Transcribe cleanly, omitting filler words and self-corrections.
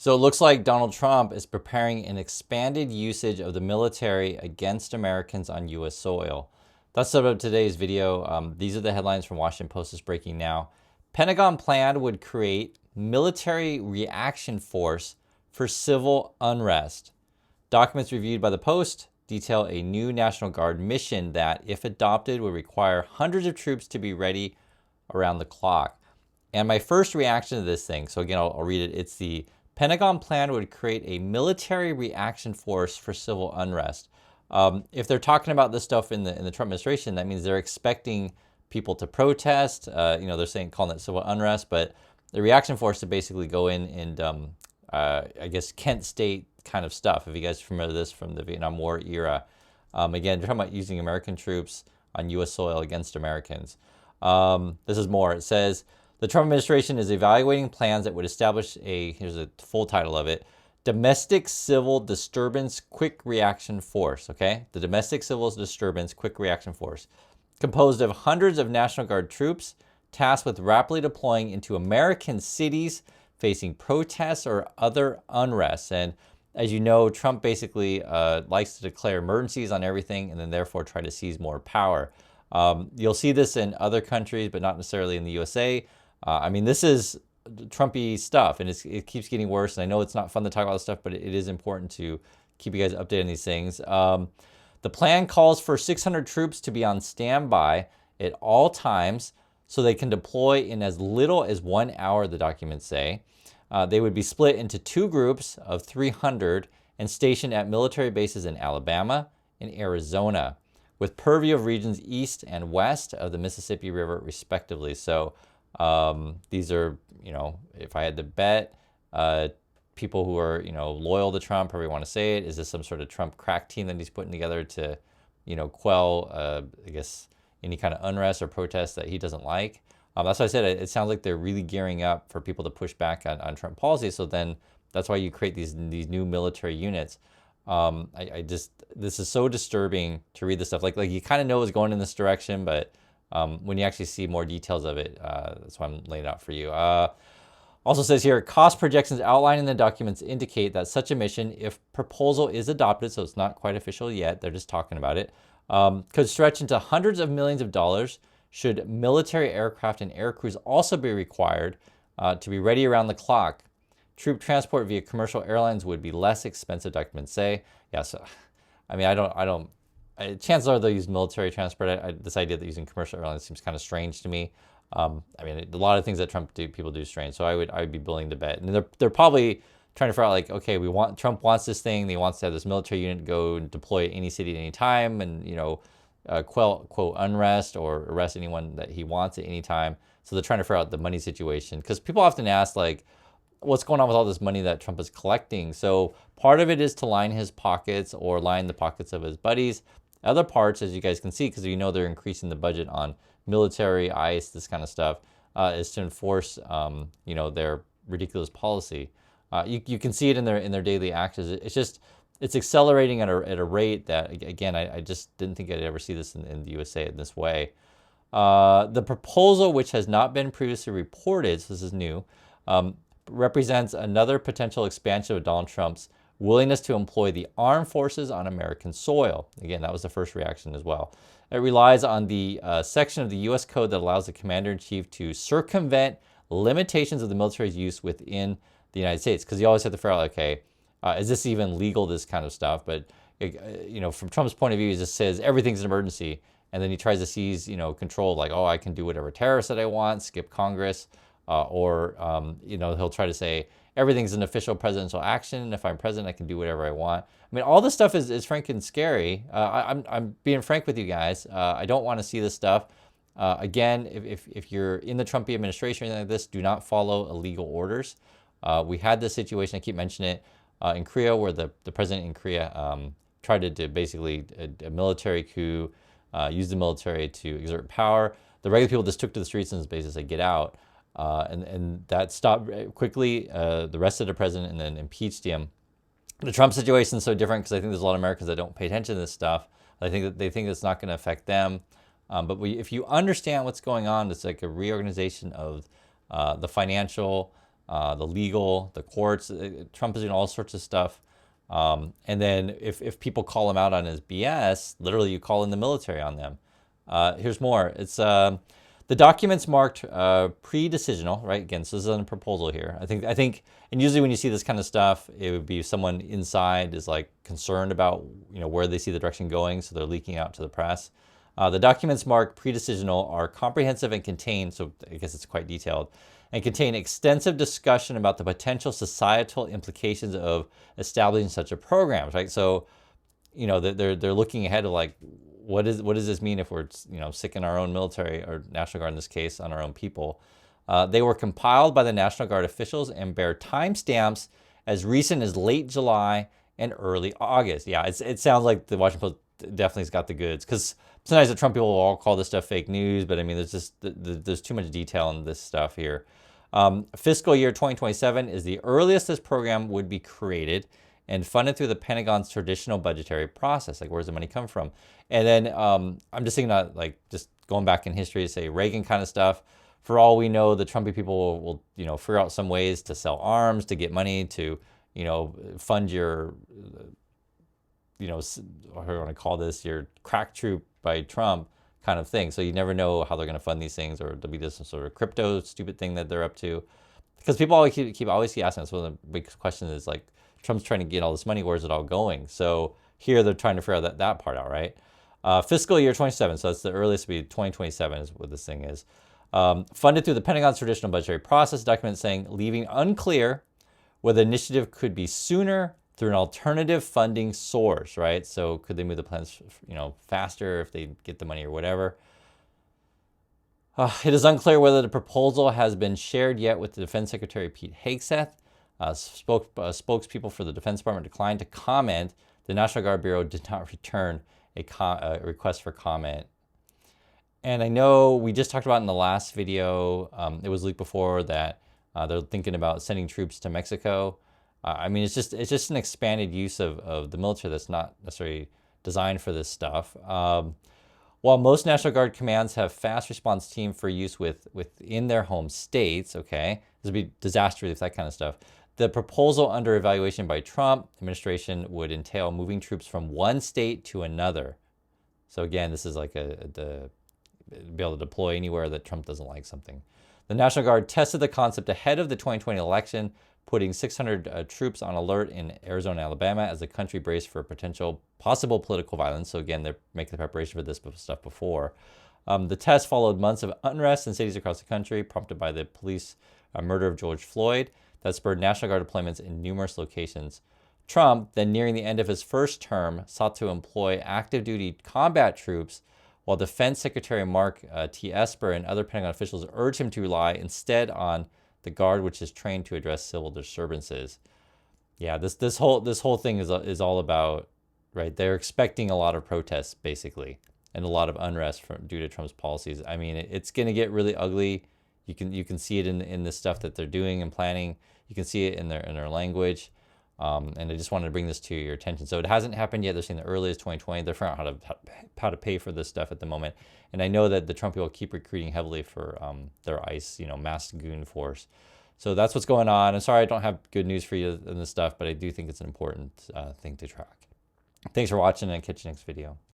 So it looks like Donald Trump is preparing an expanded usage of the military against Americans on U.S. soil. That's the subject of today's video. These are the headlines from Washington Post is breaking now. Pentagon plan would create military reaction force for civil unrest. Documents reviewed by the Post detail a new National Guard mission that, if adopted, would require hundreds of troops to be ready around the clock. And my first reaction to this thing, so again, I'll read it. It's the Pentagon plan would create a military reaction force for civil unrest. If they're talking about this stuff in the Trump administration, that means they're expecting people to protest. They're saying calling it civil unrest, but the reaction force to basically go in and I guess Kent State kind of stuff. If you guys are familiar with this from the Vietnam War era, again, they're talking about using American troops on U.S. soil against Americans. This is more. It says the Trump administration is evaluating plans that would establish here's a full title of it, Domestic Civil Disturbance Quick Reaction Force, okay? The Domestic Civil Disturbance Quick Reaction Force, composed of hundreds of National Guard troops tasked with rapidly deploying into American cities facing protests or other unrest. And as you know, Trump basically likes to declare emergencies on everything and then therefore try to seize more power. You'll see this in other countries, but not necessarily in the USA. This is Trumpy stuff, and it keeps getting worse. And I know it's not fun to talk about this stuff, but it is important to keep you guys updated on these things. The plan calls for 600 troops to be on standby at all times so they can deploy in as little as 1 hour, the documents say. They would be split into two groups of 300 and stationed at military bases in Alabama and Arizona, with purview of regions east and west of the Mississippi River, respectively. So these are, if I had to bet, people who are, loyal to Trump, however you want to say it. Is this some sort of Trump crack team that he's putting together to, quell, I guess, any kind of unrest or protest that he doesn't like? That's why I said it sounds like they're really gearing up for people to push back on Trump policy. So then that's why you create these new military units. This is so disturbing to read this stuff. Like you kind of know it's going in this direction, but when you actually see more details of it, that's why I'm laying it out for you. Also says here, cost projections outlined in the documents indicate that such a mission, if proposal is adopted, so it's not quite official yet, they're just talking about it, could stretch into hundreds of millions of dollars should military aircraft and air crews also be required to be ready around the clock. Troop transport via commercial airlines would be less expensive, documents say. Yeah, so, chances are they'll use military transport. This idea that using commercial airlines seems kind of strange to me. A lot of things that people do strange. So I would be willing to bet. And they're probably trying to figure out like, okay, Trump wants this thing. He wants to have this military unit go and deploy at any city at any time, and quell quote unrest or arrest anyone that he wants at any time. So they're trying to figure out the money situation, because people often ask like, what's going on with all this money that Trump is collecting? So part of it is to line his pockets or line the pockets of his buddies. Other parts, as you guys can see, because they're increasing the budget on military, ICE, this kind of stuff, is to enforce, their ridiculous policy. You can see it in their daily actions. It's accelerating at a rate that, again, I just didn't think I'd ever see this in the USA in this way. The proposal, which has not been previously reported, so this is new, represents another potential expansion of Donald Trump's willingness to employ the armed forces on American soil. Again, that was the first reaction as well. It relies on the section of the U.S. Code that allows the commander-in-chief to circumvent limitations of the military's use within the United States. Because you always have to figure out, okay, is this even legal, this kind of stuff? But, from Trump's point of view, he just says everything's an emergency. And then he tries to seize, control, like, I can do whatever terrorist that I want, skip Congress. He'll try to say everything's an official presidential action. If I'm president, I can do whatever I want. All this stuff is frank and scary. I'm being frank with you guys. I don't want to see this stuff. Again, if you're in the Trump administration or anything like this, do not follow illegal orders. We had this situation, I keep mentioning it, in Korea, where the president in Korea tried to do basically a military coup, use the military to exert power. The regular people just took to the streets and basically said, get out. And that stopped quickly, the rest of the president, and then impeached him. The Trump situation is so different because I think there's a lot of Americans that don't pay attention to this stuff. I think that they think it's not going to affect them. But if you understand what's going on, it's like a reorganization of the financial the legal, the courts. Trump is doing all sorts of stuff. And then if people call him out on his BS, literally you call in the military on them. Here's more. It's the documents marked pre-decisional, right? Again, so this is a proposal here. I think, and usually when you see this kind of stuff, it would be someone inside is like concerned about where they see the direction going, so they're leaking out to the press. The documents marked pre-decisional are comprehensive and contain, so I guess it's quite detailed, and contain extensive discussion about the potential societal implications of establishing such a program, right? So, they're looking ahead of like, what does this mean if we're sicking our own military or National Guard in this case on our own people? They were compiled by the National Guard officials and bear timestamps as recent as late July and early August. Yeah, it sounds like the Washington Post definitely has got the goods, because sometimes the Trump people will all call this stuff fake news, but I mean, there's too much detail in this stuff here. Fiscal year 2027 is the earliest this program would be created and funded through the Pentagon's traditional budgetary process. Like, where's the money come from? And then I'm just thinking about like just going back in history to say Reagan kind of stuff. For all we know, the Trumpy people will figure out some ways to sell arms, to get money, to fund your what do I want to call this, your crack troop by Trump kind of thing. So you never know how they're going to fund these things, or there'll be this sort of crypto stupid thing that they're up to. Because people always keep asking us. One of the big questions is like, Trump's trying to get all this money, where's it all going? So here they're trying to figure out that part out, right? Fiscal year 27, so that's the earliest to be 2027 is what this thing is. Funded through the Pentagon's traditional budgetary process, document saying, leaving unclear whether the initiative could be sooner through an alternative funding source, right? So could they move the plans, faster if they get the money or whatever? It is unclear whether the proposal has been shared yet with the Defense Secretary Pete Hegseth. Spokespeople for the Defense Department declined to comment. The National Guard Bureau did not return a request for comment. And I know we just talked about in the last video, it was leaked before, that they're thinking about sending troops to Mexico. I mean, it's just an expanded use of the military that's not necessarily designed for this stuff. While most National Guard commands have fast response team for use within their home states, okay, this would be disaster relief, that kind of stuff. The proposal under evaluation by Trump administration would entail moving troops from one state to another. So again, this is like be able to deploy anywhere that Trump doesn't like something. The National Guard tested the concept ahead of the 2020 election, putting 600 troops on alert in Arizona and Alabama as the country braced for possible political violence. So again, they're making the preparation for this stuff before. The test followed months of unrest in cities across the country, prompted by the police murder of George Floyd, that spurred National Guard deployments in numerous locations. Trump, then nearing the end of his first term, sought to employ active duty combat troops, while Defense Secretary Mark T. Esper and other Pentagon officials urged him to rely instead on the Guard, which is trained to address civil disturbances. Yeah, this whole thing is all about, right? They're expecting a lot of protests basically, and a lot of unrest due to Trump's policies. I mean, it's going to get really ugly. You can see it in the stuff that they're doing and planning. You can see it in their language. And I just wanted to bring this to your attention. So it hasn't happened yet. They're saying the earliest 2020. They're figuring out how to pay for this stuff at the moment. And I know that the Trump people keep recruiting heavily for their ICE, mass goon force. So that's what's going on. I'm sorry I don't have good news for you in this stuff, but I do think it's an important thing to track. Thanks for watching, and catch you next video.